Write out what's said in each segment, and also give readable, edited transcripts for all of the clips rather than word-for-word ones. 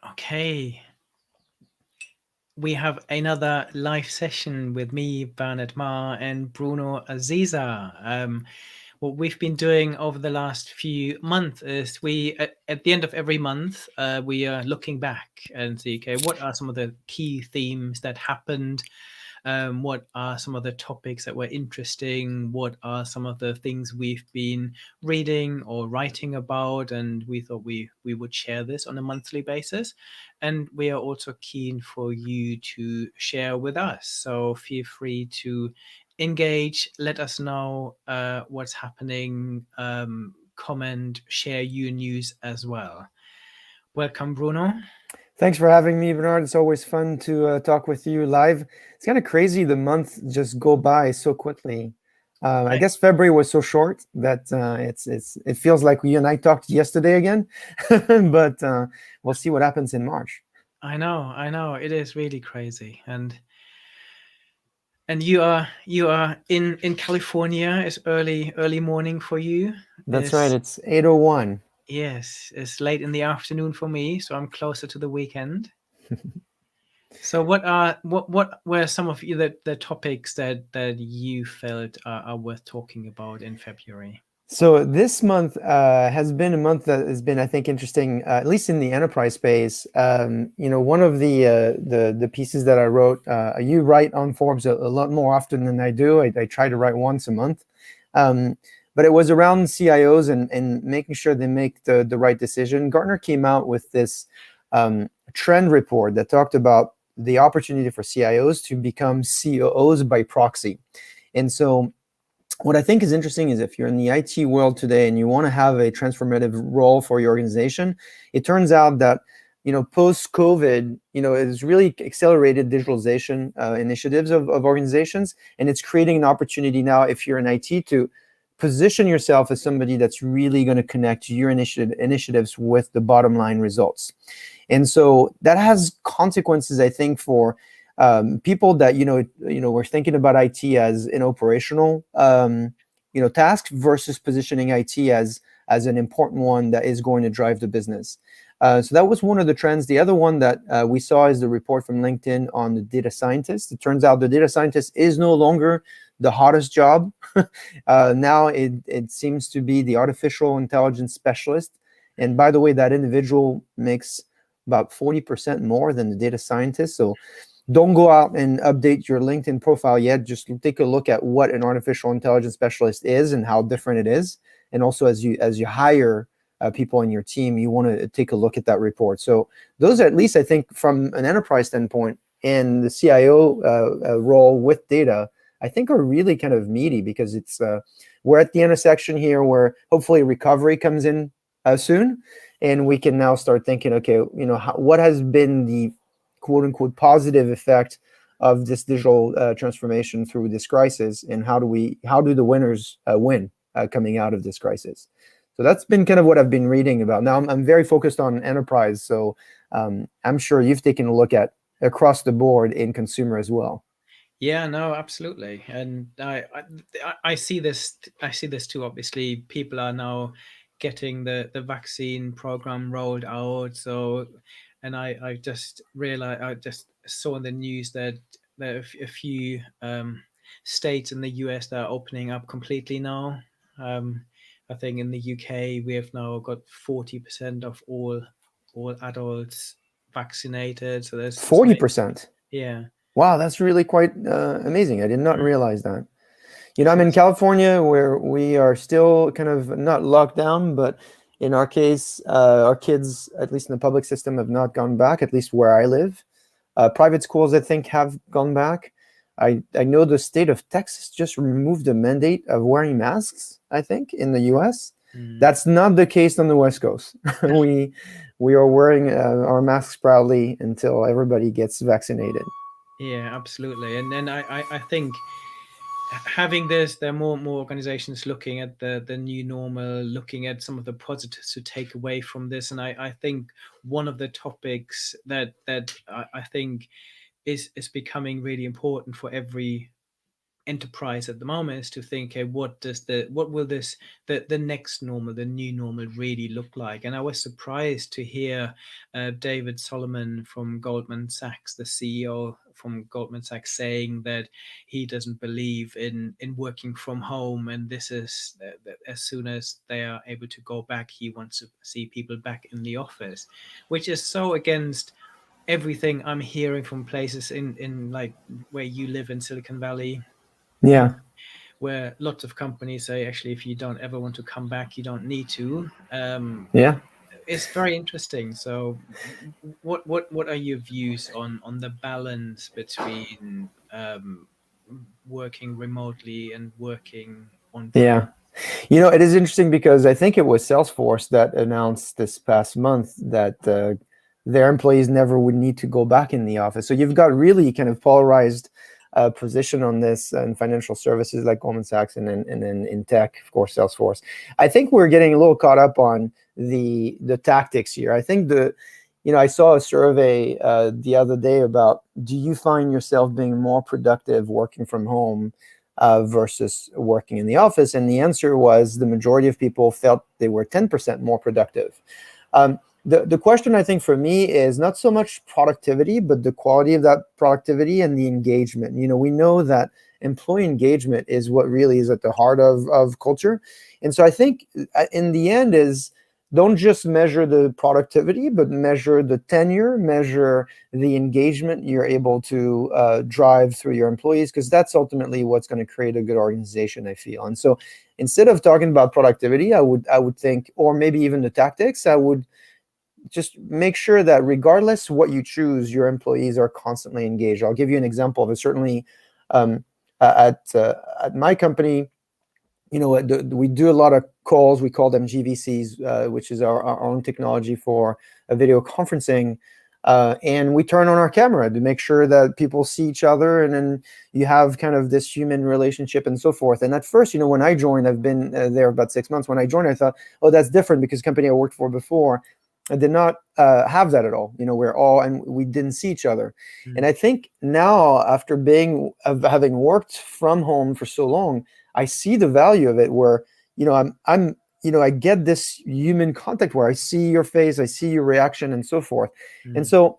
Okay, we have another live session with me, Bernard Marr, and Bruno Aziza. What we've been doing over the last few months is at the end of every month, we are looking back and see, okay, what are some of the key themes that happened? What are some of the topics that were interesting? What are some of the things we've been reading or writing about? And we thought we would share this on a monthly basis. And we are also keen for you to share with us. So feel free to engage, let us know what's happening, comment, share your news as well. Welcome, Bruno. Thanks for having me, Bernard. It's always fun to talk with you live. It's kind of crazy the month just go by so quickly. I I, guess February was so short that it feels like you and I talked yesterday again, but we'll see what happens in March. I know, it is really crazy, and you are in California. It's early morning for you. That's right. It's It's 8:01. Yes, it's late in the afternoon for me, so I'm closer to the weekend. So what were some of the topics that you felt are worth talking about in February? So this month has been a month that has been, I think, interesting, at least in the enterprise space. One of the pieces that I wrote, you write on Forbes a lot more often than I do. I try to write once a month, um, but it was around CIOs and making sure they make the right decision. Gartner came out with this trend report that talked about the opportunity for CIOs to become COOs by proxy, and so what I think is interesting is if you're in the IT world today and you want to have a transformative role for your organization, it turns out that post COVID, it's really accelerated digitalization initiatives of organizations, and it's creating an opportunity now if you're in IT to position yourself as somebody that's really going to connect your initiatives with the bottom line results. And so that has consequences, I think, for people that were thinking about IT as an operational task versus positioning IT as an important one that is going to drive the business. So that was one of the trends. The other one that we saw is the report from LinkedIn on the data scientist. It turns out the data scientist is no longer the hottest job. Now it seems to be the artificial intelligence specialist. And by the way, that individual makes about 40% more than the data scientist. So don't go out and update your LinkedIn profile yet. Just take a look at what an artificial intelligence specialist is and how different it is. And also, as you hire people in your team, you want to take a look at that report. So those, at least I think, from an enterprise standpoint and the CIO role with data, I think are really kind of meaty because it's we're at the intersection here where hopefully recovery comes in soon, and we can now start thinking, okay, what has been the quote unquote positive effect of this digital transformation through this crisis, and how do the winners win coming out of this crisis? So that's been kind of what I've been reading about. Now I'm very focused on enterprise, so I'm sure you've taken a look at across the board in consumer as well. Yeah, no, absolutely, and I see this. I see this too. Obviously, people are now getting the vaccine program rolled out. So, and I just realized, I just saw in the news that there are a few states in the US that are opening up completely now. Um, I think in the UK we have now got 40% of all adults vaccinated. So there's so 40%. yeah. Wow, that's really quite amazing. I did not Mm. realize that. I'm So in California where we are still kind of not locked down, but in our case, our kids, at least in the public system, have not gone back, at least where I live. Private schools, I think, have gone back. I know the state of Texas just removed the mandate of wearing masks, I think, in the US. mm. That's not the case on the West Coast. We are wearing our masks proudly until everybody gets vaccinated. Yeah, absolutely. And then I think having this, there are more organizations looking at the new normal, looking at some of the positives to take away from this. And I think one of the topics that I think is becoming really important for enterprise at the moment is to think, okay, what will the next normal, the new normal, really look like? And I was surprised to hear David Solomon from Goldman Sachs, the CEO from Goldman Sachs, saying that he doesn't believe in working from home, and this is that as soon as they are able to go back, he wants to see people back in the office, which is so against everything I'm hearing from places in like where you live in Silicon Valley, Yeah. where lots of companies say, actually, if you don't ever want to come back, you don't need to. Yeah. It's very interesting. So, what are your views on the balance between working remotely and working on prem? Yeah. It is interesting because I think it was Salesforce that announced this past month that their employees never would need to go back in the office. So you've got really kind of polarized position on this in financial services like Goldman Sachs, and then in tech, of course, Salesforce. I think we're getting a little caught up on the tactics here. I think I saw a survey the other day about, do you find yourself being more productive working from home versus working in the office? And the answer was the majority of people felt they were 10% more productive. The question, I think, for me is not so much productivity, but the quality of that productivity and the engagement. We know that employee engagement is what really is at the heart of culture. And so I think in the end is, don't just measure the productivity, but measure the tenure, measure the engagement you're able to drive through your employees, because that's ultimately what's going to create a good organization, I feel. And so instead of talking about productivity, I would think, or maybe even the tactics, I would just make sure that regardless what you choose, your employees are constantly engaged. I'll give you an example of it. Certainly um, at my company, we do a lot of calls. We call them GVCs, which is our own technology for video conferencing. And we turn on our camera to make sure that people see each other, and then you have kind of this human relationship and so forth. And at first, when I joined, I've been there about 6 months. When I joined, I thought, oh, that's different, because the company I worked for before, I did not have that at all. And we didn't see each other. And I think now, after having worked from home for so long, I see the value of it, where I get this human contact where I see your face, I see your reaction, and so forth. And so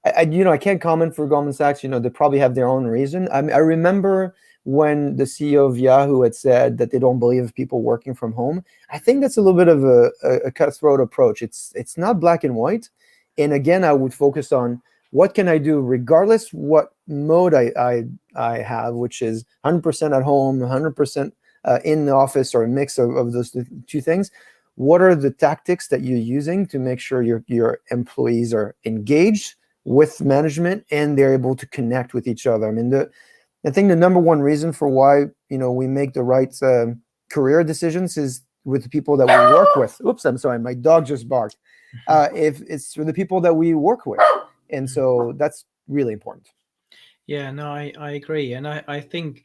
I can't comment for Goldman Sachs. They probably have their own reason. I remember when the CEO of Yahoo had said that they don't believe people working from home. I think that's a little bit of a cutthroat approach. It's not black and white. And again, I would focus on, what can I do regardless what mode I have, which is 100% at home, 100% in the office, or a mix of those two things. What are the tactics that you're using to make sure your employees are engaged with management and they're able to connect with each other? I mean, I think the number one reason for why we make the right career decisions is with the people that we work with. Oops, I'm sorry, my dog just barked. If it's for the people that we work with, and so that's really important. Yeah, no, I agree, and I think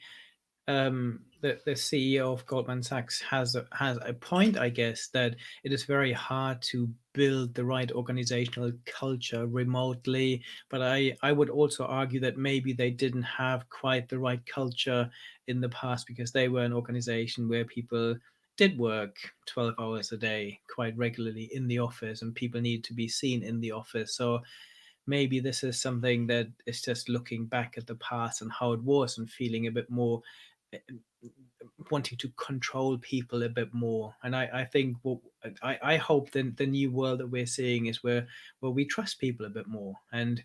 the CEO of Goldman Sachs has a point, I guess, that it is very hard to build the right organizational culture remotely. But I would also argue that maybe they didn't have quite the right culture in the past, because they were an organization where people did work 12 hours a day quite regularly in the office, and people need to be seen in the office. So maybe this is something that is just looking back at the past and how it was, and feeling a bit more wanting to control people a bit more. And I think I hope the new world that we're seeing is where we trust people a bit more. And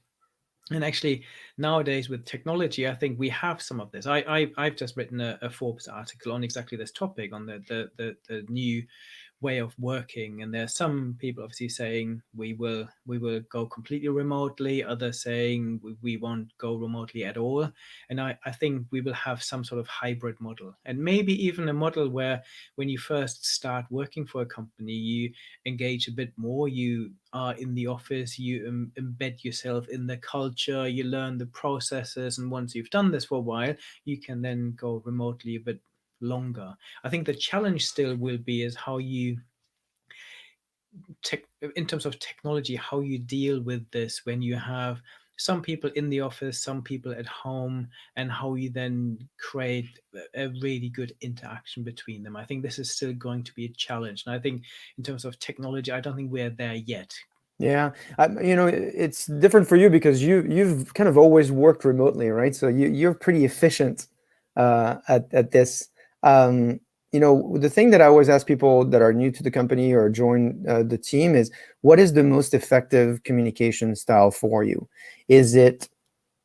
actually, nowadays with technology, I think we have some of this. I've just written a Forbes article on exactly this topic, on the new way of working, and there's some people obviously saying we will go completely remotely, others saying we won't go remotely at all. And I think we will have some sort of hybrid model, and maybe even a model where when you first start working for a company, you engage a bit more, you are in the office, you embed yourself in the culture, you learn the processes, and once you've done this for a while, you can then go remotely a bit longer. I think the challenge still will be is how you in terms of technology, how you deal with this when you have some people in the office, some people at home, and how you then create a really good interaction between them. I think this is still going to be a challenge. And I think in terms of technology, I don't think we're there yet. Yeah, it's different for you because you've kind of always worked remotely, right? So you're pretty efficient at this. Um, the thing that I always ask people that are new to the company or join the team is, what is the most effective communication style for you? Is it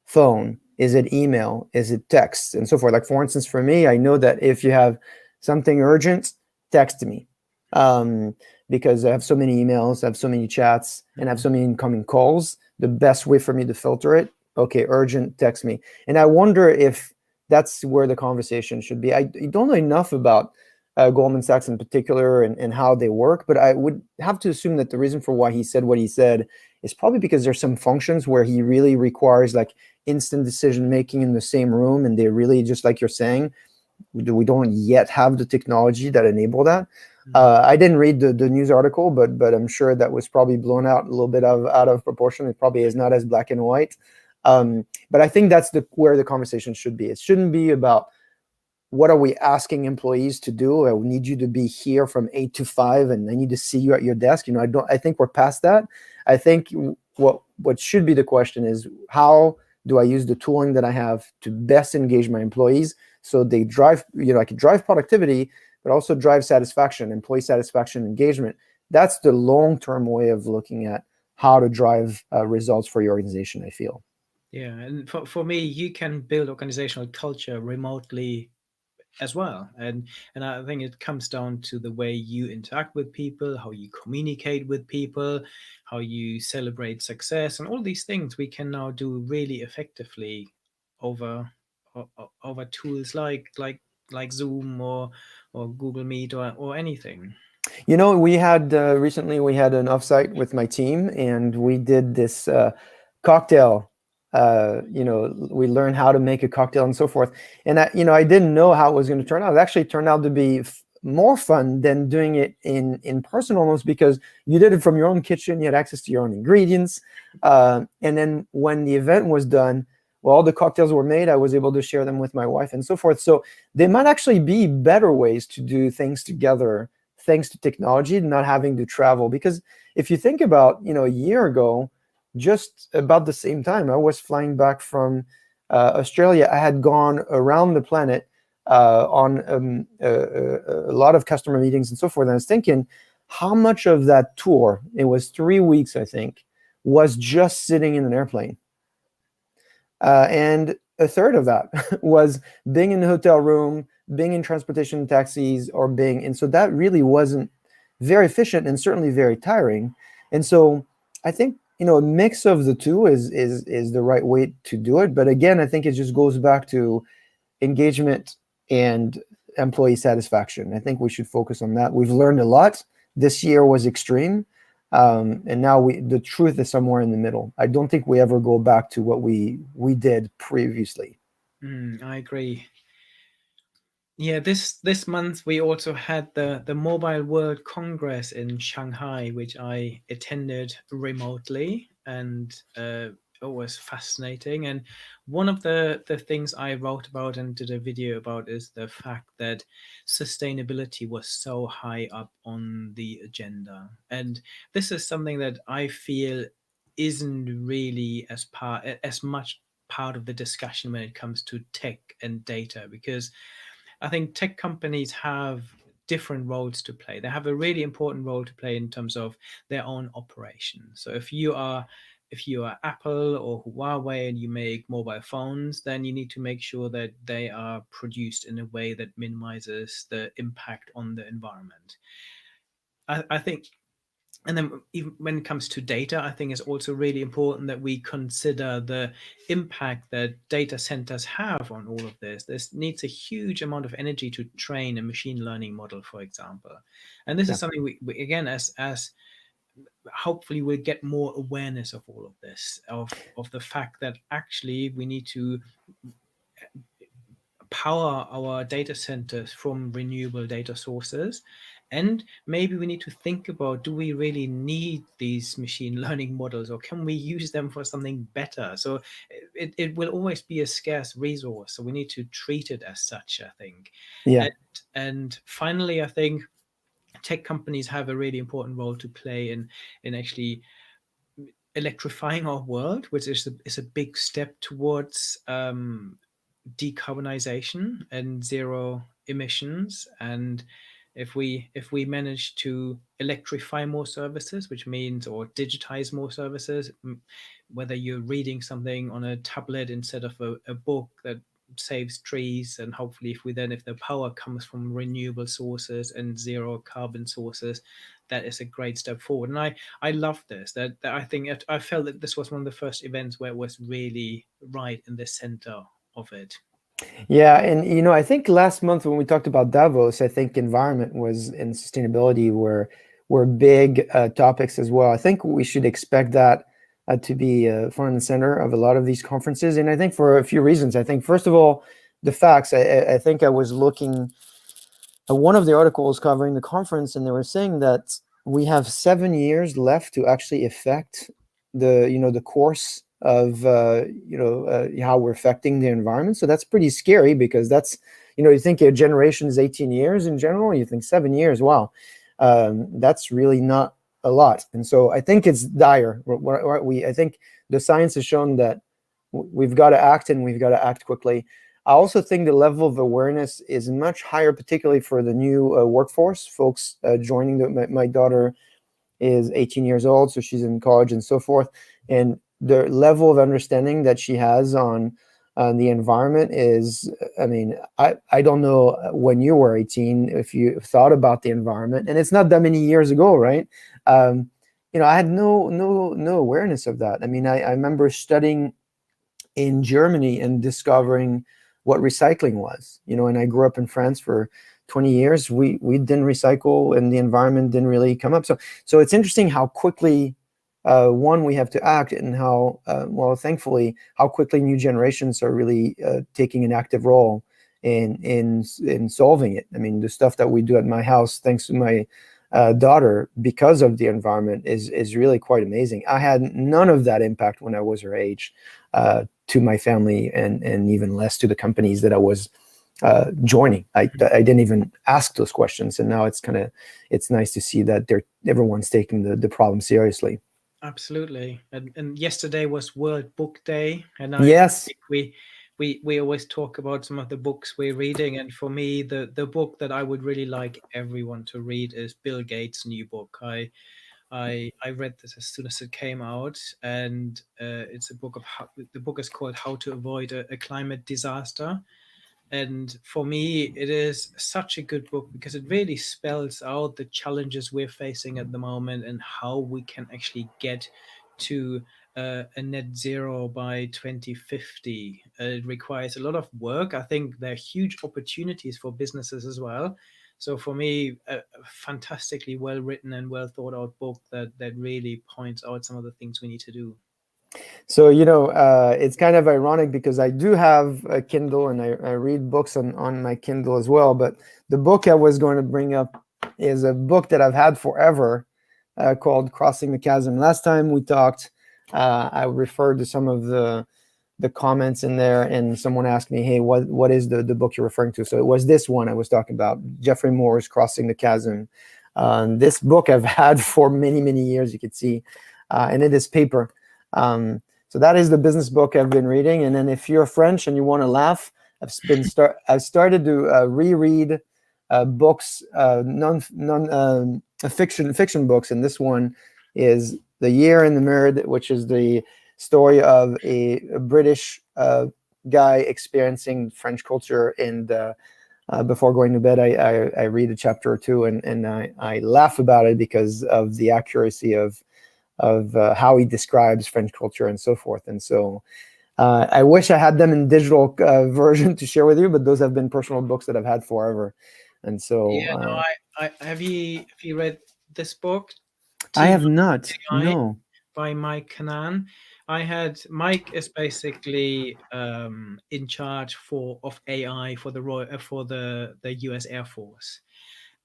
phone? Is it email? Is it text? And so forth. Like, for instance, for me, I know that if you have something urgent, text me. Um, because I have so many emails, I have so many chats, and I have so many incoming calls. The best way for me to filter it, okay, urgent, text me. And I wonder if that's where the conversation should be. I don't know enough about Goldman Sachs in particular and how they work, but I would have to assume that the reason for why he said what he said is probably because there's some functions where he really requires like instant decision making in the same room, and they really, just like you're saying, we don't yet have the technology that enable that. I didn't read the news article, but I'm sure that was probably blown out a little bit out of proportion. It probably is not as black and white. But I think that's where the conversation should be. It shouldn't be about what are we asking employees to do. I need you to be here from 8 to 5, and I need to see you at your desk. I think we're past that. I think what should be the question is, how do I use the tooling that I have to best engage my employees so they drive, I can drive productivity, but also drive satisfaction, employee satisfaction, engagement. That's the long-term way of looking at how to drive results for your organization, I feel. Yeah, and for me, you can build organizational culture remotely as well, and I think it comes down to the way you interact with people, how you communicate with people, how you celebrate success, and all these things we can now do really effectively over over tools like Zoom or Google Meet or anything. We had recently we had an offsite with my team, and we did this cocktail. We learned how to make a cocktail and so forth. And I didn't know how it was going to turn out. It actually turned out to be more fun than doing it in person, almost, because you did it from your own kitchen. You had access to your own ingredients, and then when the event was done, well, all the cocktails were made. I was able to share them with my wife and so forth. So there might actually be better ways to do things together, thanks to technology, not having to travel. Because if you think about, a year ago, just about the same time, I was flying back from Australia. I had gone around the planet on a lot of customer meetings and so forth. And I was thinking, how much of that tour, it was 3 weeks, I think, was just sitting in an airplane. And a third of that was being in the hotel room, being in transportation taxis, and so that really wasn't very efficient and certainly very tiring. And so I think, a mix of the two is the right way to do it. But again, I think it just goes back to engagement and employee satisfaction. I think we should focus on that. We've learned a lot. This year was extreme. And now the truth is somewhere in the middle. I don't think we ever go back to what we did previously. I agree. Yeah, this month we also had the Mobile World Congress in Shanghai, which I attended remotely, and it was fascinating. And one of the things I wrote about and did a video about is the fact that sustainability was so high up on the agenda, and this is something that I feel isn't really as much part of the discussion when it comes to tech and data, because I think tech companies have different roles to play. They have a really important role to play in terms of their own operation. So if you are Apple or Huawei and you make mobile phones, then you need to make sure that they are produced in a way that minimizes the impact on the environment. I think, and then even when it comes to data, I think it's also really important that we consider the impact that data centers have on all of this. This needs a huge amount of energy to train a machine learning model, for example. And this Yeah. is something we again, as hopefully we'll get more awareness of all of this, of the fact that actually we need to power our data centers from renewable data sources, And maybe we need to think about, do we really need these machine learning models, or can we use them for something better? So it will always be a scarce resource. So we need to treat it as such, I think. Yeah. And, and finally, I think tech companies have a really important role to play in actually electrifying our world, which is a big step towards decarbonization and zero emissions. And if we manage to electrify more services, which means, or digitize more services, whether you're reading something on a tablet instead of a book, that saves trees. And hopefully if the power comes from renewable sources and zero carbon sources, that is a great step forward. And I love this, that I think I felt that this was one of the first events where it was really right in the center of it. Yeah, and I think last month when we talked about Davos, I think environment was and sustainability were big topics as well. I think we should expect that to be front and center of a lot of these conferences, and I think for a few reasons. I think first of all, the facts. I think I was looking one of the articles covering the conference, and they were saying that we have 7 years left to actually affect the course of how we're affecting the environment. So that's pretty scary because that's you think a generation is 18 years in general. You think 7 years, wow, that's really not a lot. And so I think it's dire. I think the science has shown that we've got to act, and we've got to act quickly. I also think the level of awareness is much higher, particularly for the new workforce, folks joining. My daughter is 18 years old, so she's in college and so forth. And the level of understanding that she has on the environment is, I mean, I don't know when you were 18 if you thought about the environment, and it's not that many years ago, right? I had no awareness of that. I mean, I remember studying in Germany and discovering what recycling was. And I grew up in France for 20 years. We didn't recycle, and the environment didn't really come up. So it's interesting how quickly one, we have to act, and how thankfully, how quickly new generations are really taking an active role in solving it. I mean, the stuff that we do at my house, thanks to my daughter, because of the environment, is really quite amazing. I had none of that impact when I was her age, to my family, and even less to the companies that I was joining. I didn't even ask those questions, and now it's nice to see that everyone's taking the problem seriously. Absolutely. And yesterday was World Book Day, and I Yes. think we always talk about some of the books we're reading. And for me, the book that I would really like everyone to read is Bill Gates' new book. I read this as soon as it came out, and it's a book of the book is called How to Avoid a Climate Disaster. And for me, it is such a good book because it really spells out the challenges we're facing at the moment and how we can actually get to a net zero by 2050. It requires a lot of work. I think there are huge opportunities for businesses as well. So for me, a fantastically well written and well thought out book that really points out some of the things we need to do. So, it's kind of ironic because I do have a Kindle, and I read books on my Kindle as well. But the book I was going to bring up is a book that I've had forever, called Crossing the Chasm. Last time we talked, I referred to some of the comments in there, and someone asked me, hey, what is the book you're referring to? So it was this one I was talking about, Jeffrey Moore's Crossing the Chasm. This book I've had for many, many years, you could see, and it is paper. So that is the business book I've been reading. And then if you're French and you want to laugh, I've started to reread books, non fiction books, and this one is The Year in the Mirror, which is the story of a British guy experiencing French culture. And before going to bed, I read a chapter or two, and I laugh about it because of the accuracy of how he describes French culture and so forth. And so I wish I had them in digital version to share with you, but those have been personal books that I've had forever. And so Yeah, no, I have you read this book, I Team have not. AI No. by Mike Canaan? Mike is basically in charge of AI for the Royal for the U.S. Air Force,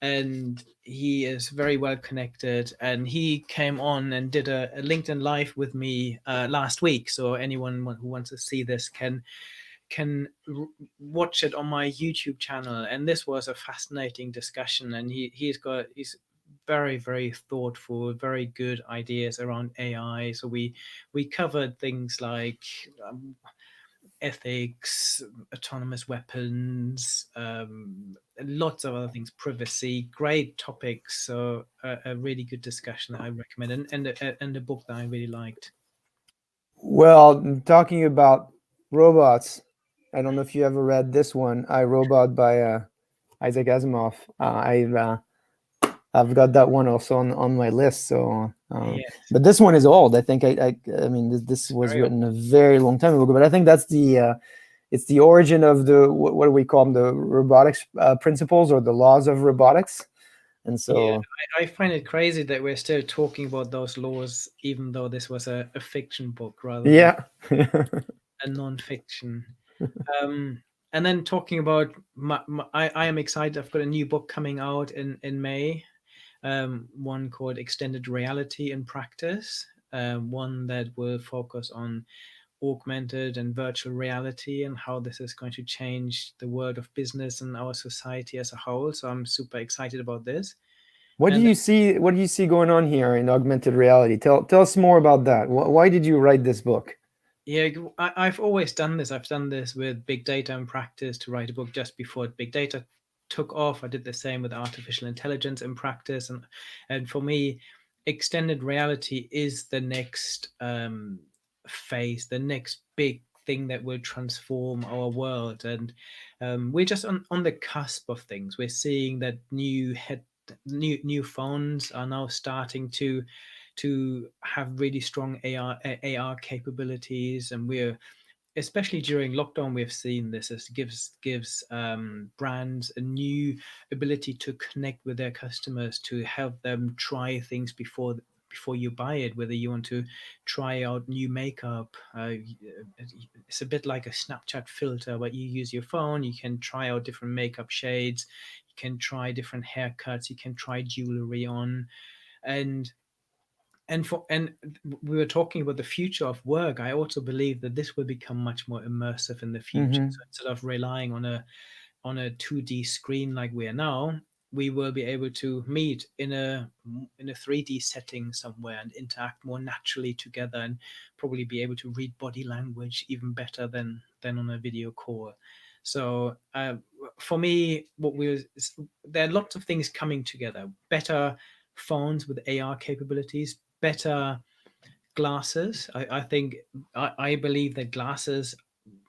and he is very well connected. And he came on and did a LinkedIn live with me last week. So anyone who wants to see this can watch it on my YouTube channel. And this was a fascinating discussion. And he's very thoughtful, very good ideas around AI. So we covered things like ethics, autonomous weapons, lots of other things, privacy, great topics. So a really good discussion that I recommend, and a book that I really liked. Well, talking about robots, I don't know if you ever read this one, I, Robot by Isaac Asimov. I've got that one also on my list. So, Yes, but this one is old. I think I mean this it's was very old. written a very long time ago. But I think that's the it's the origin of the what do we call them, the robotics principles or the laws of robotics. And Yeah, so I find it crazy that we're still talking about those laws, even though this was a fiction book rather than yeah. a non-fiction. Um, and then talking about I am excited. I've got a new book coming out in May. One called Extended Reality in Practice. One that will focus on augmented and virtual reality and how this is going to change the world of business and our society as a whole. So I'm super excited about this. What do And you see? What do you see going on here in augmented reality? Tell us more about that. Why did you write this book? yeah, I've always done this. I've done this with big data in practice to write a book just before big data took off. I did the same with artificial intelligence in practice, and for me, extended reality is the next phase, the next big thing that will transform our world. And we're just on the cusp of things. We're seeing that new phones are now starting to have really strong AR capabilities, and we're especially during lockdown we've seen this as gives brands a new ability to connect with their customers, to help them try things before you buy it, whether you want to try out new makeup. It's a bit like a Snapchat filter, but you use your phone, you can try out different makeup shades, you can try different haircuts, you can try jewelry on. And and for and we were talking about the future of work. I also believe that this will become much more immersive in the future. Mm-hmm. So instead of relying on a 2D screen like we are now, we will be able to meet in a 3D setting somewhere and interact more naturally together, and probably be able to read body language even better than on a video call. So for me, there are lots of things coming together. Better phones with AR capabilities, better glasses. I think I believe that glasses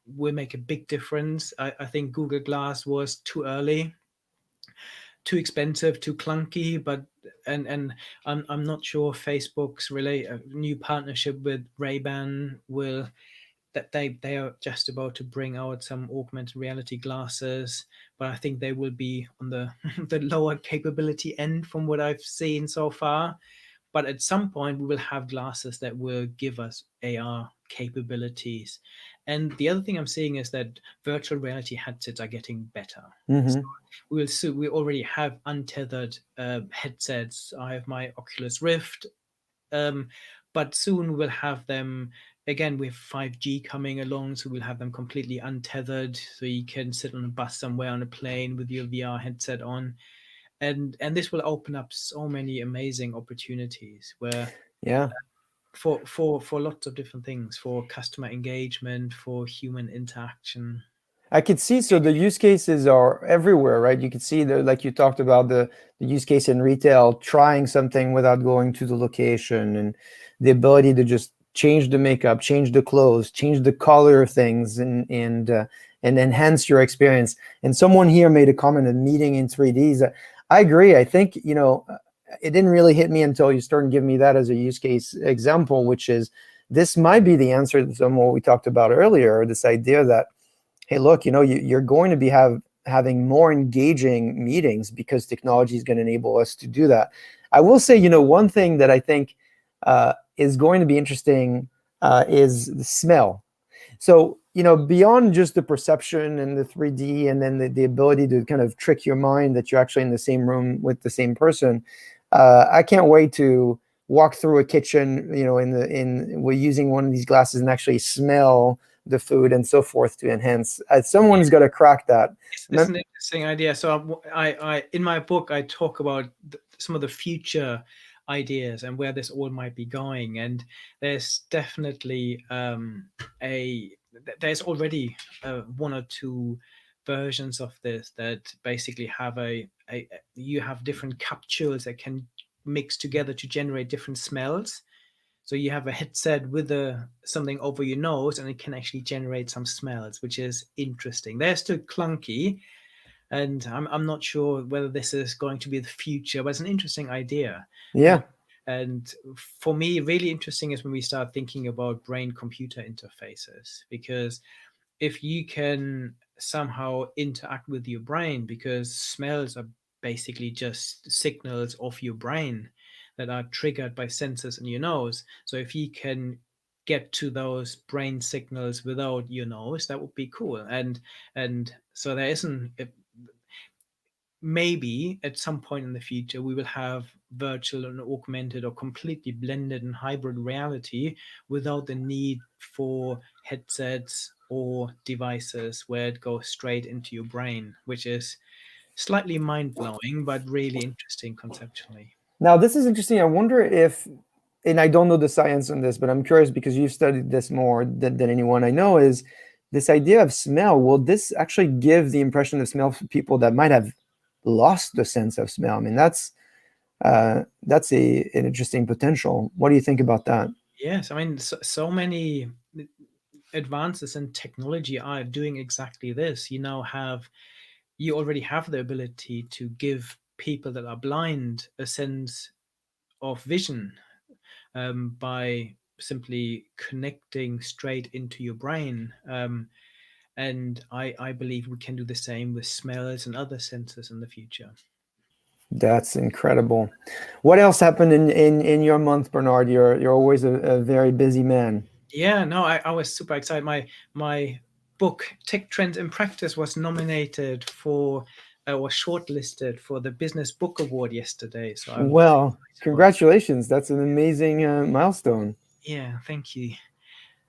will make a big difference. I think Google Glass was too early, too expensive, too clunky, but and I'm not sure Facebook's new partnership with Ray-Ban will that they are just about to bring out some augmented reality glasses, but I think they will be on the the lower capability end from what I've seen so far. But at some point, we will have glasses that will give us AR capabilities. And the other thing I'm seeing is that virtual reality headsets are getting better. So Mm-hmm. we already have untethered headsets. I have my Oculus Rift, um, but soon we'll have them again with 5G coming along, so we'll have them completely untethered, so you can sit on a bus somewhere on a plane with your VR headset on. And this will open up so many amazing opportunities where Yeah. for lots of different things, for customer engagement, for human interaction. I could see, so the use cases are everywhere, right? You could see the, like you talked about the use case in retail, trying something without going to the location, and the ability to just change the makeup, change the clothes, change the color of things, and enhance your experience. And someone here made a comment of meeting in 3Ds. I agree. I think, it didn't really hit me until you started giving me that as a use case example, which is this might be the answer to some of what we talked about earlier, this idea that, hey, look, you're going to be having more engaging meetings because technology is going to enable us to do that. I will say, one thing that I think is going to be interesting is the smell. So, beyond just the perception and the 3D, and then the ability to kind of trick your mind that you're actually in the same room with the same person, I can't wait to walk through a kitchen, we're using one of these glasses and actually smell the food and so forth to enhance. Someone's got to crack that. It's an interesting idea. So I in my book, I talk about some of the future ideas and where this all might be going. And there's definitely there's already one or two versions of this that basically have you have different capsules that can mix together to generate different smells. So you have a headset with something over your nose, and it can actually generate some smells, which is interesting. They're still clunky, and I'm not sure whether this is going to be the future, but it's an interesting idea. Yeah. And for me, really interesting is when we start thinking about brain-computer interfaces, because if you can somehow interact with your brain, because smells are basically just signals of your brain that are triggered by sensors in your nose. So if you can get to those brain signals without your nose, that would be cool. And so there isn't maybe at some point in the future we will have virtual and augmented or completely blended and hybrid reality without the need for headsets or devices where it goes straight into your brain, which is slightly mind-blowing but really interesting conceptually. Now, this is interesting. I wonder if, and I don't know the science on this, but I'm curious because you've studied this more than anyone I know, is this idea of smell. Will this actually give the impression of smell for people that might have lost the sense of smell? I mean, that's an interesting potential. What do you think about that? Yes, I mean, so many advances in technology are doing exactly this. You already have the ability to give people that are blind a sense of vision by simply connecting straight into your brain. And I believe we can do the same with smells and other senses in the future. That's incredible. What else happened in your month, Bernard? You're always a very busy man. Yeah, no, I was super excited. My book Tech Trends in Practice was nominated for was shortlisted for the Business Book Award yesterday. So I'm very Well, excited about that. congratulations. That's an amazing milestone. Yeah, thank you.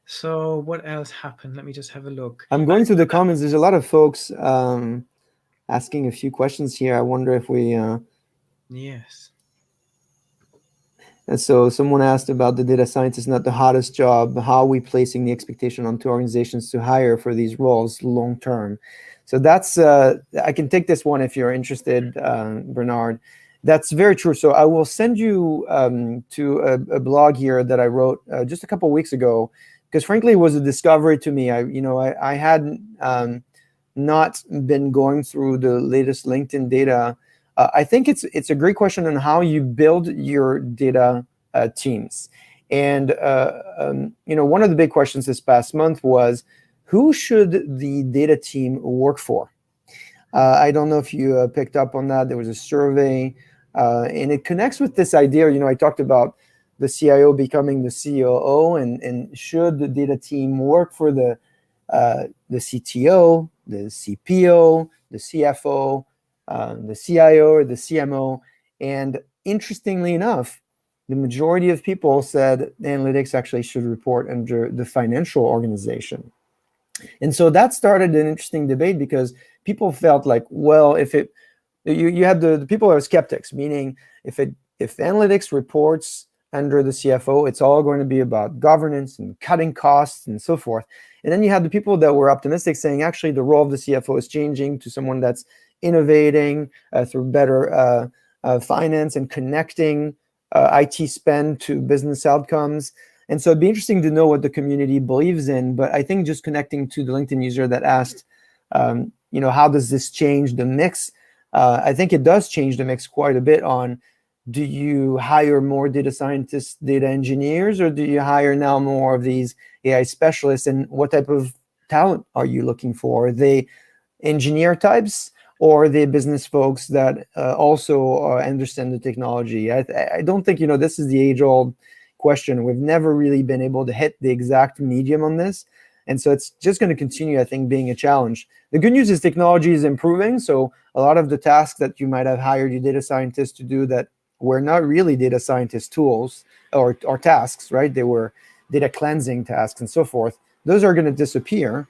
So what else happened? Let me just have a look. I'm going through the comments. There's a lot of folks asking a few questions here. I wonder if we. Yes. And so someone asked about the data scientist, not the hottest job. How are we placing the expectation on two organizations to hire for these roles long term? So that's I can take this one if you're interested, Bernard. That's very true. So I will send you to a blog here that I wrote just a couple of weeks ago, because frankly, it was a discovery to me. I hadn't not been going through the latest LinkedIn data. I think it's a great question on how you build your data teams. And one of the big questions this past month was, who should the data team work for? I don't know if you picked up on that. There was a survey, and it connects with this idea. I talked about the CIO becoming the COO, and should the data team work for the CTO, the CPO, the CFO, the CIO, or the CMO. And interestingly enough, the majority of people said analytics actually should report under the financial organization. And so that started an interesting debate, because people felt like, well, if you had the people who are skeptics, meaning if analytics reports under the CFO, it's all going to be about governance and cutting costs and so forth. And then you had the people that were optimistic, saying actually the role of the CFO is changing to someone that's innovating through better finance and connecting IT spend to business outcomes. And so it'd be interesting to know what the community believes in. But I think just connecting to the LinkedIn user that asked, how does this change the mix? I think it does change the mix quite a bit on, do you hire more data scientists, data engineers, or do you hire now more of these AI specialists? And what type of talent are you looking for? Are they engineer types, or are they business folks that also understand the technology? I don't think, this is the age-old question. We've never really been able to hit the exact medium on this. And so it's just going to continue, I think, being a challenge. The good news is technology is improving. So a lot of the tasks that you might have hired your data scientists to do that were not really data scientist tools or tasks, right? They were data cleansing tasks and so forth. Those are going to disappear,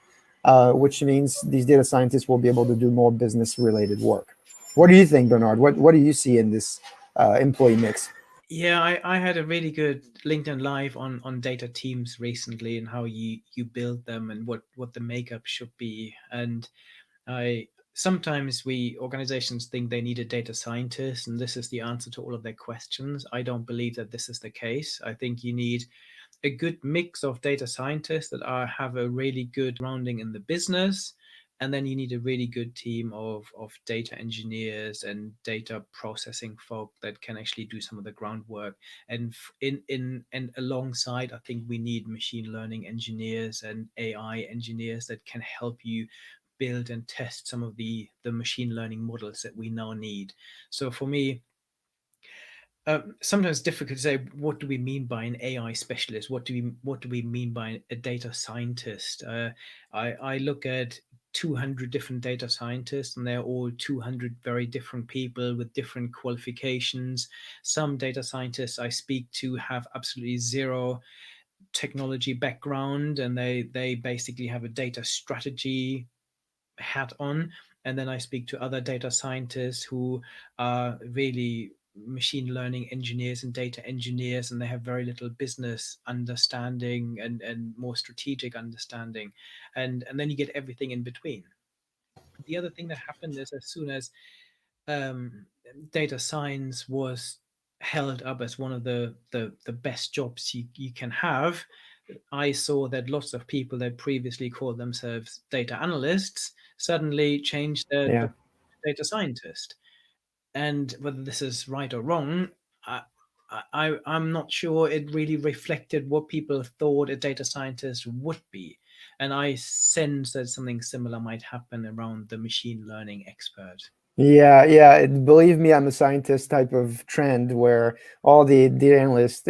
which means these data scientists will be able to do more business related work. What do you think, Bernard? What do you see in this employee mix? Yeah, I had a really good LinkedIn Live on data teams recently and how you build them and what the makeup should be. And I sometimes we organizations think they need a data scientist and this is the answer to all of their questions. I don't believe that this is the case. I think you need a good mix of data scientists that have a really good rounding in the business, and then you need a really good team of data engineers and data processing folk that can actually do some of the groundwork. And and alongside, I think we need machine learning engineers and AI engineers that can help you build and test some of the machine learning models that we now need. So for me, sometimes it's difficult to say what do we mean by an AI specialist. What do we mean by a data scientist? I look at 200 different data scientists, and they're all 200 very different people with different qualifications. Some data scientists I speak to have absolutely zero technology background, and they basically have a data strategy hat on. And then I speak to other data scientists who are really machine learning engineers and data engineers, and they have very little business understanding and more strategic understanding. And then you get everything in between. The other thing that happened is as soon as um, data science was held up as one of the best jobs you can have, I saw that lots of people that previously called themselves data analysts suddenly changed their Yeah. data scientist. And whether this is right or wrong, I'm not sure it really reflected what people thought a data scientist would be. And I sense that something similar might happen around the machine learning expert. Yeah, yeah. Believe me, I'm a scientist type of trend where all the data analysts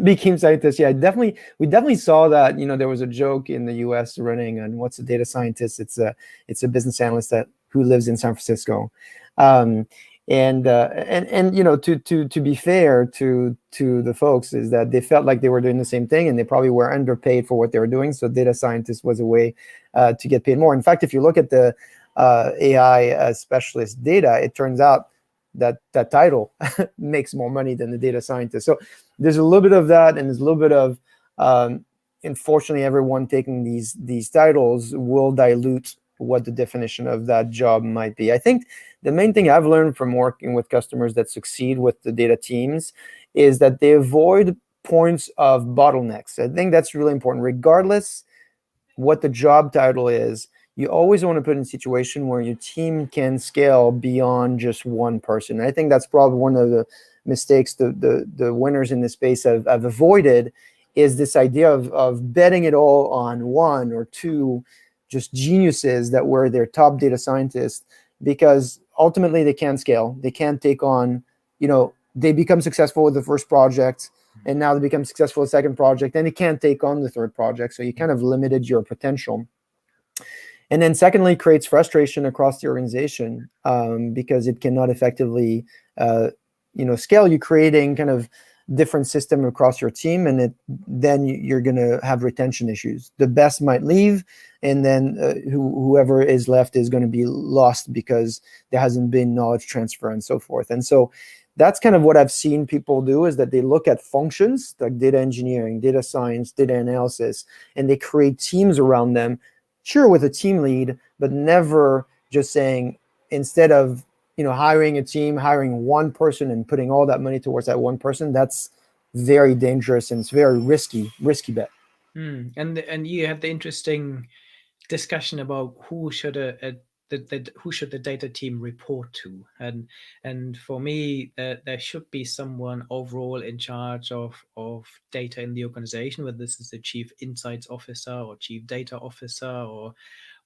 became scientists. Yeah, definitely. We definitely saw that. There was a joke in the U.S. running on what's a data scientist. It's a business analyst that who lives in San Francisco, um, and to be fair to the folks is that they felt like they were doing the same thing and they probably were underpaid for what they were doing. So data scientist was a way to get paid more. In fact, if you look at the AI specialist data, it turns out that that title makes more money than the data scientist. So there's a little bit of that, and there's a little bit of, unfortunately, everyone taking these titles will dilute what the definition of that job might be. I think the main thing I've learned from working with customers that succeed with the data teams is that they avoid points of bottlenecks. I think that's really important, regardless what the job title is. You always want to put in a situation where your team can scale beyond just one person. And I think that's probably one of the mistakes the winners in this space have avoided is this idea of betting it all on one or two just geniuses that were their top data scientists, because ultimately they can't scale. They can't take on, they become successful with the first project, and now they become successful with the second project, and they can't take on the third project. So you kind of limited your potential. And then secondly, creates frustration across the organization, because it cannot effectively scale. You creating kind of different system across your team, and then you're going to have retention issues. The best might leave, and then whoever is left is going to be lost because there hasn't been knowledge transfer and so forth. And so that's kind of what I've seen people do, is that they look at functions like data engineering, data science, data analysis, and they create teams around them, sure, with a team lead, but never just saying, instead of hiring a team, hiring one person and putting all that money towards that one person. That's very dangerous, and it's very risky bet. And you had the interesting discussion about who should who should the data team report to, and for me there should be someone overall in charge of data in the organization, whether this is the chief insights officer or chief data officer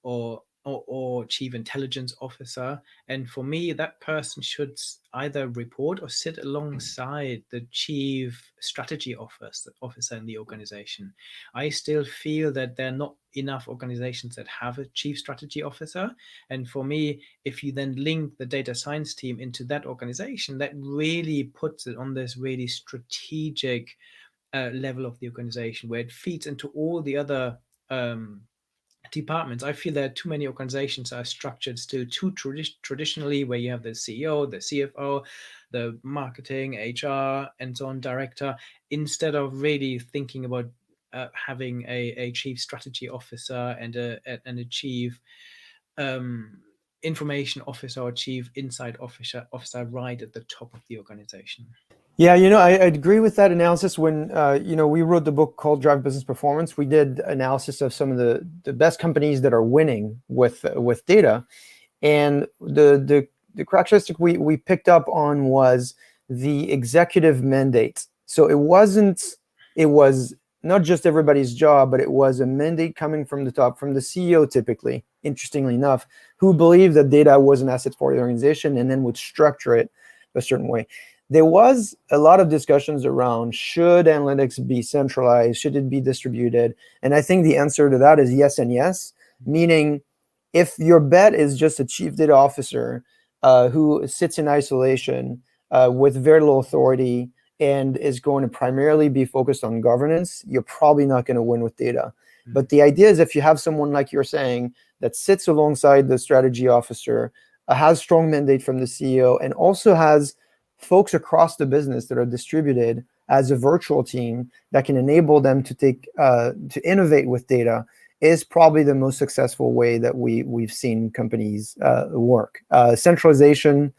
or or chief intelligence officer. And for me, that person should either report or sit alongside the chief strategy officer in the organization. I still feel that there are not enough organizations that have a chief strategy officer. And for me, if you then link the data science team into that organization, that really puts it on this really strategic level of the organization, where it feeds into all the other um, departments. I feel there are too many organizations that are structured still too traditionally, where you have the CEO, the CFO, the marketing, HR, and so on director, instead of really thinking about having a chief strategy officer and a chief um, information officer or chief insight officer right at the top of the organization. Yeah, I agree with that analysis. When we wrote the book called Drive Business Performance, we did analysis of some of the best companies that are winning with data, and the characteristic we picked up on was the executive mandate. So it was not just everybody's job, but it was a mandate coming from the top, from the CEO typically, interestingly enough, who believed that data was an asset for the organization and then would structure it a certain way. There was a lot of discussions around, should analytics be centralized? Should it be distributed? And I think the answer to that is yes and yes, meaning if your bet is just a chief data officer who sits in isolation with very little authority and is going to primarily be focused on governance, you're probably not going to win with data. But the idea is, if you have someone like you're saying that sits alongside the strategy officer, has strong mandate from the CEO, and also has folks across the business that are distributed as a virtual team that can enable them to innovate with data, is probably the most successful way that we've seen companies work. Centralization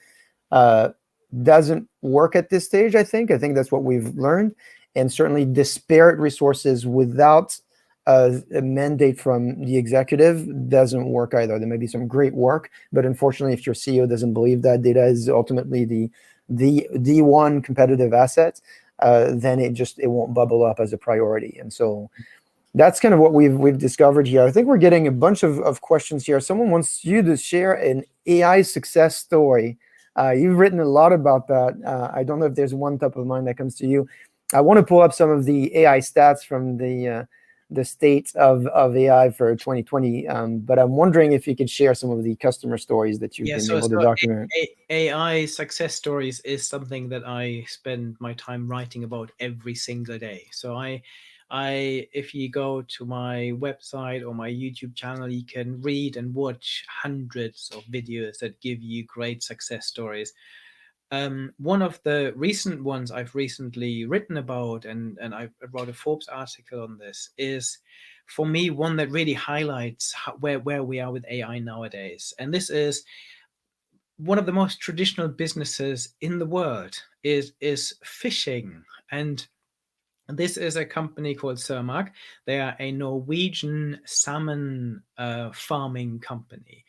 doesn't work at this stage. I think that's what we've learned, and certainly disparate resources without a mandate from the executive doesn't work either. There may be some great work, but unfortunately, if your CEO doesn't believe that data is ultimately the one competitive asset, then it won't bubble up as a priority. And so that's kind of what we've discovered here. I think we're getting a bunch of questions here. Someone wants you to share an AI success story. You've written a lot about that. I don't know if there's one top of mind that comes to you. I want to pull up some of the AI stats from the state of AI for 2020, but I'm wondering if you could share some of the customer stories that you've been able to document. AI success stories is something that I spend my time writing about every single day. So if you go to my website or my YouTube channel, you can read and watch hundreds of videos that give you great success stories. One of the recent ones I've recently written about, and I wrote a Forbes article on this, is for me one that really highlights where we are with AI nowadays. And this is one of the most traditional businesses in the world is fishing. And this is a company called Cermaq. They are a Norwegian salmon farming company.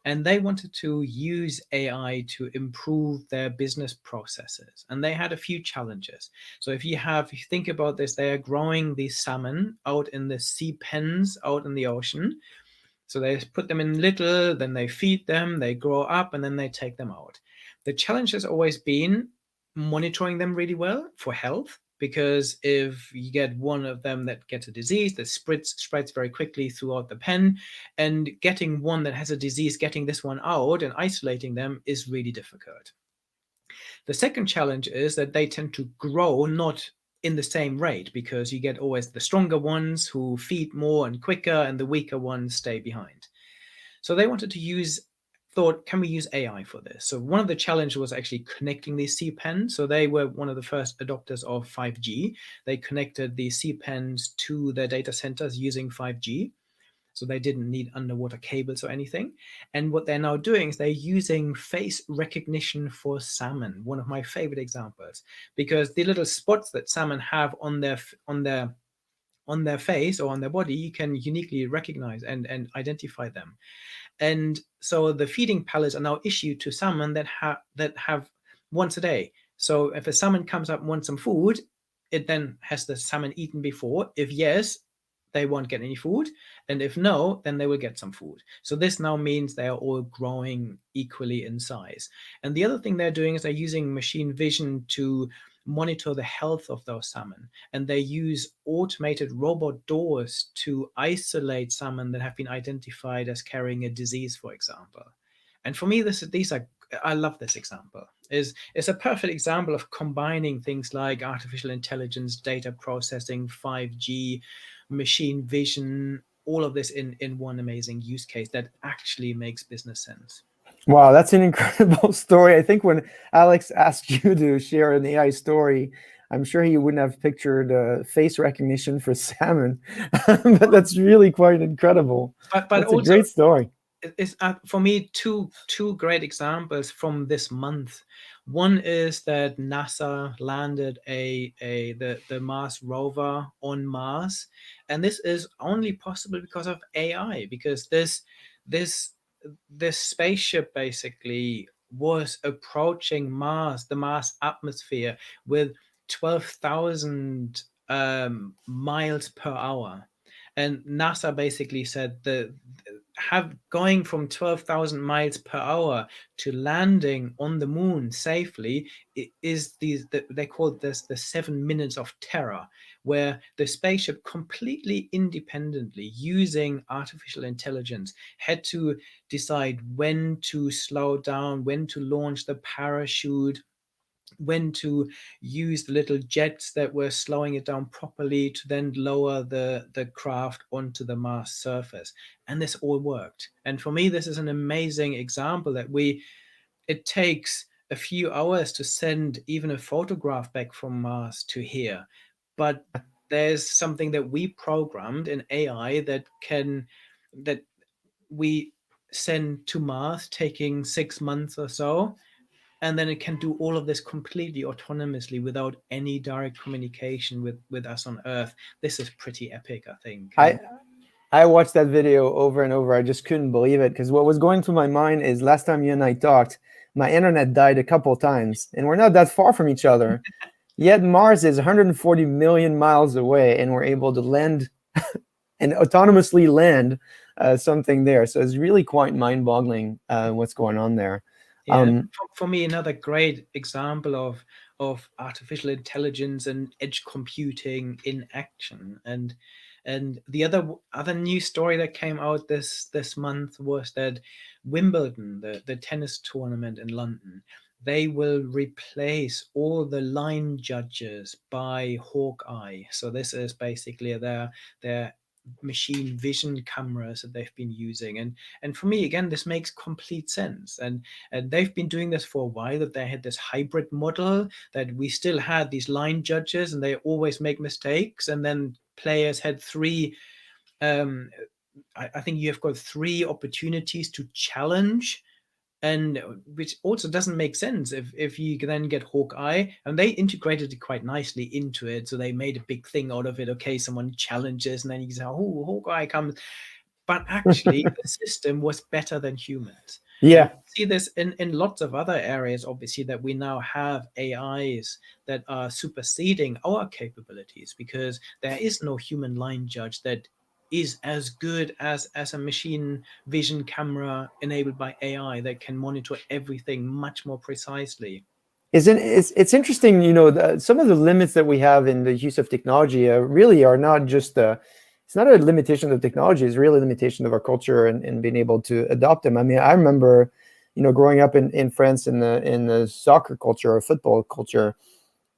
And they wanted to use AI to improve their business processes. And they had a few challenges. So if you think about this, they are growing these salmon out in the sea pens out in the ocean. So they put them in little, then they feed them, they grow up, and then they take them out. The challenge has always been monitoring them really well for health, because if you get one of them that gets a disease that spreads very quickly throughout the pen, and getting one that has a disease, getting this one out and isolating them is really difficult. The second challenge is that they tend to grow not in the same rate, because you get always the stronger ones who feed more and quicker, and the weaker ones stay behind. So they wanted to thought, can we use AI for this? So one of the challenges was actually connecting these sea pens. So they were one of the first adopters of 5G. They connected the sea pens to their data centers using 5G. So they didn't need underwater cables or anything. And what they're now doing is they're using face recognition for salmon, one of my favorite examples, because the little spots that salmon have on their face or on their body, you can uniquely recognize and identify them. And so the feeding pellets are now issued to salmon that have once a day. So if a salmon comes up and wants some food, it then has the salmon eaten before. If yes, they won't get any food, and if no, then they will get some food. So this now means they are all growing equally in size. And the other thing they're doing is they're using machine vision to monitor the health of those salmon, and they use automated robot doors to isolate salmon that have been identified as carrying a disease, for example. And for me, these are, I love this example. Is a perfect example of combining things like artificial intelligence, data processing, 5G, machine vision, all of this in one amazing use case that actually makes business sense. Wow, that's an incredible story. I think when Alex asked you to share an AI story, I'm sure he wouldn't have pictured face recognition for salmon, but that's really quite incredible. But That's a also great story. it's for me two great examples from this month. One is that NASA landed the Mars rover on Mars, and this is only possible because of AI. Because this this spaceship basically was approaching Mars, the Mars atmosphere, with 12,000 miles per hour. And NASA basically said that have going from 12,000 miles per hour to landing on the moon safely is they call this the 7 minutes of terror, where the spaceship completely independently using artificial intelligence had to decide when to slow down, when to launch the parachute, when to use the little jets that were slowing it down properly to then lower the craft onto the Mars surface. And this all worked. And for me, this is an amazing example that it takes a few hours to send even a photograph back from Mars to here. But there's something that we programmed in AI that we send to Mars, taking 6 months or so, and then it can do all of this completely autonomously without any direct communication with us on Earth. This is pretty epic, I think. I And I watched that video over and over. I just couldn't believe it because what was going through my mind is last time you and I talked, my internet died a couple times, and we're not that far from each other. Yet Mars is 140 million miles away, and we're able to land and autonomously land something there. So it's really quite mind-boggling what's going on there. yeah, Um, for me, another great example of artificial intelligence and edge computing in action. And the other news story that came out this month was that Wimbledon, the tennis tournament in London, they will replace all the line judges by Hawkeye. So this is basically their machine vision cameras that they've been using. And for me, again, this makes complete sense. And they've been doing this for a while, that they had this hybrid model, that we still had these line judges and they always make mistakes, and then players had three I think you have got three opportunities to challenge, and which also doesn't make sense if you then get Hawkeye, and they integrated it quite nicely into it. So they made a big thing out of it. Okay, someone challenges, and then you say, "Oh, Hawkeye comes," but actually the system was better than humans. And we yeah, see this in lots of other areas, obviously, that we now have AIs that are superseding our capabilities, because there is no human line judge that is as good as a machine vision camera enabled by AI that can monitor everything much more precisely. isn't it's interesting, some of the limits that we have in the use of technology really are not just it's not a limitation of technology, it's really a limitation of our culture and being able to adopt them. I mean, I remember, growing up in France in the soccer culture or football culture,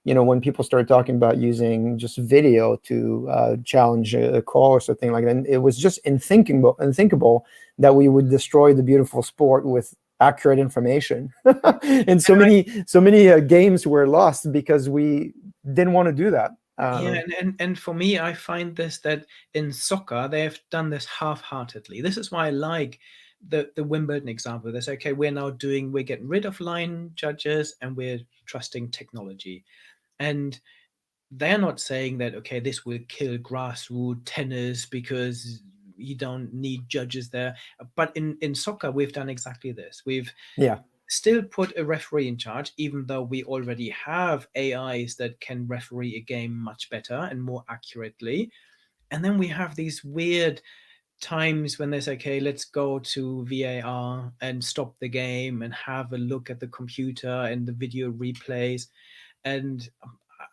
when people started talking about using just video to challenge a call or something like that, and it was just unthinkable that we would destroy the beautiful sport with accurate information. And so And I, many games were lost because we didn't want to do that. yeah, and for me, I find this, that in soccer they have done this half-heartedly. This is why I like the Wimbledon example. They say, okay, we're getting rid of line judges and we're trusting technology. And they're not saying that, okay, this will kill grassroots tennis because you don't need judges there. But in soccer, we've done exactly this. We've Yeah. still put a referee in charge, even though we already have AIs that can referee a game much better and more accurately. And then we have these weird times when they say, okay, let's go to VAR and stop the game and have a look at the computer and the video replays. And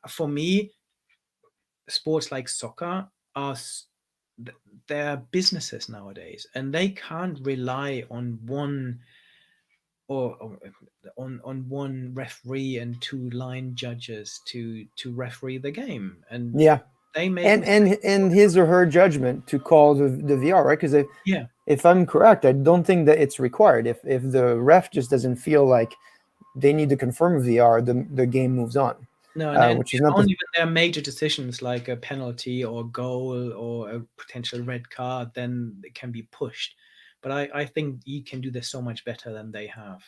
for me, sports like soccer are they're businesses nowadays, and they can't rely on one or on one referee and two line judges to referee the game, and Yeah, they make and mistakes. and his or her judgment to call the VR, right? Because Yeah, if I'm correct, I don't think that it's required. If the ref just doesn't feel like they need to confirm VR, the game moves on, no, and then which is not only the. when there are major decisions like a penalty or goal or a potential red card, then it can be pushed. But I think you can do this so much better than they have.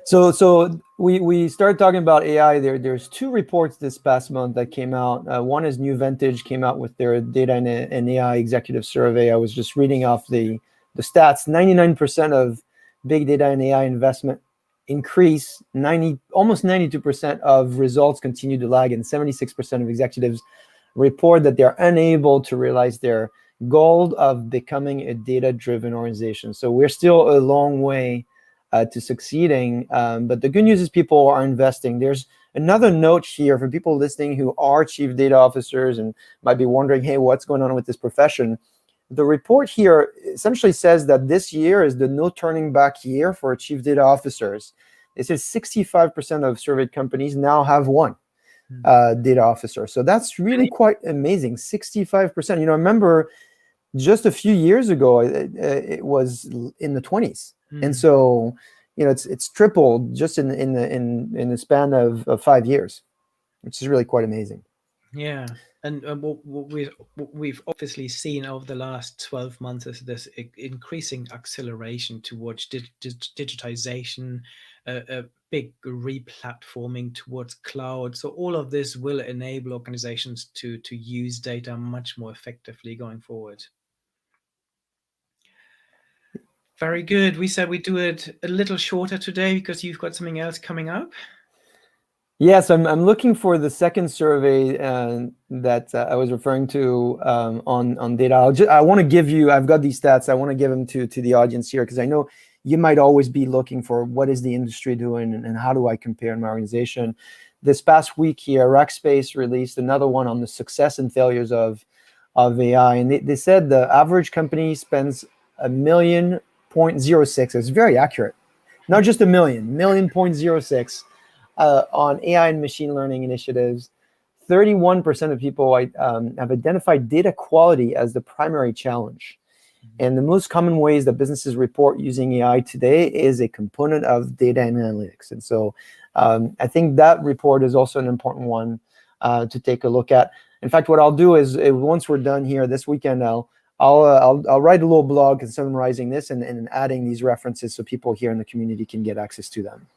So we started talking about AI. There's two reports this past month that came out. One is New Vantage came out with their data and AI executive survey. I was just reading off the stats. 99% of big data and AI investment increase. Almost 92% of results continue to lag, and 76% of executives report that they're unable to realize their goal of becoming a data-driven organization. So we're still a long way to succeeding. But the good news is people are investing. There's another note here for people listening who are chief data officers and might be wondering, hey, what's going on with this profession? The report here essentially says that this year is the no turning back year for chief data officers. It says 65% of surveyed companies now have one data officer. So that's really quite amazing. 65%. I remember just a few years ago, it was in the 20s. And so, it's tripled just in the span of 5 years, which is really quite amazing. Yeah, and what we've obviously seen over the last 12 months is this increasing acceleration towards digitization, a big replatforming towards cloud. So all of this will enable organizations to use data much more effectively going forward. Very good. We said we do it a little shorter today because you've got something else coming up. Yes, I'm looking for the second survey that I was referring to on data. I want to give you. I've got these stats. I want to give them to the audience here because I know you might always be looking for what is the industry doing and how do I compare in my organization. This past week here, Rackspace released another one on the success and failures of AI, and they said the average company spends $1.06 million. It's very accurate. Not just $1.06 million on AI and machine learning initiatives. 31% of people have identified data quality as the primary challenge. And the most common ways that businesses report using AI today is a component of data and analytics. And so I think that report is also an important one to take a look at. In fact, what I'll do is once we're done here this weekend, I'll write a little blog summarizing this and adding these references so people here in the community can get access to them.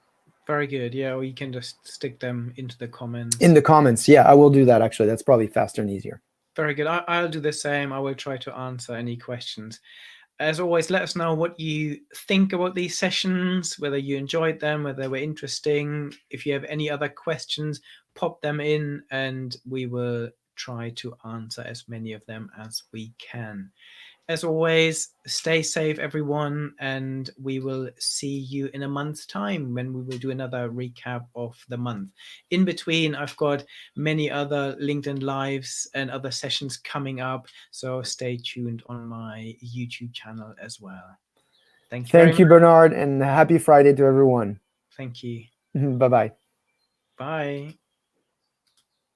Very good. Yeah, or you can just stick them into the comments. In the comments, yeah, I will do that actually. That's probably faster and easier. Very good. I'll do the same. I will try to answer any questions. As always, let us know what you think about these sessions, whether you enjoyed them, whether they were interesting. If you have any other questions, pop them in and we will try to answer as many of them as we can. As always, stay safe, everyone, and we will see you in a month's time when we will do another recap of the month. In between, I've got many other LinkedIn Lives and other sessions coming up, so stay tuned on my YouTube channel as well. Thank you very Thank you, much. Bernard, and happy Friday to everyone. Thank you. Bye-bye. Bye.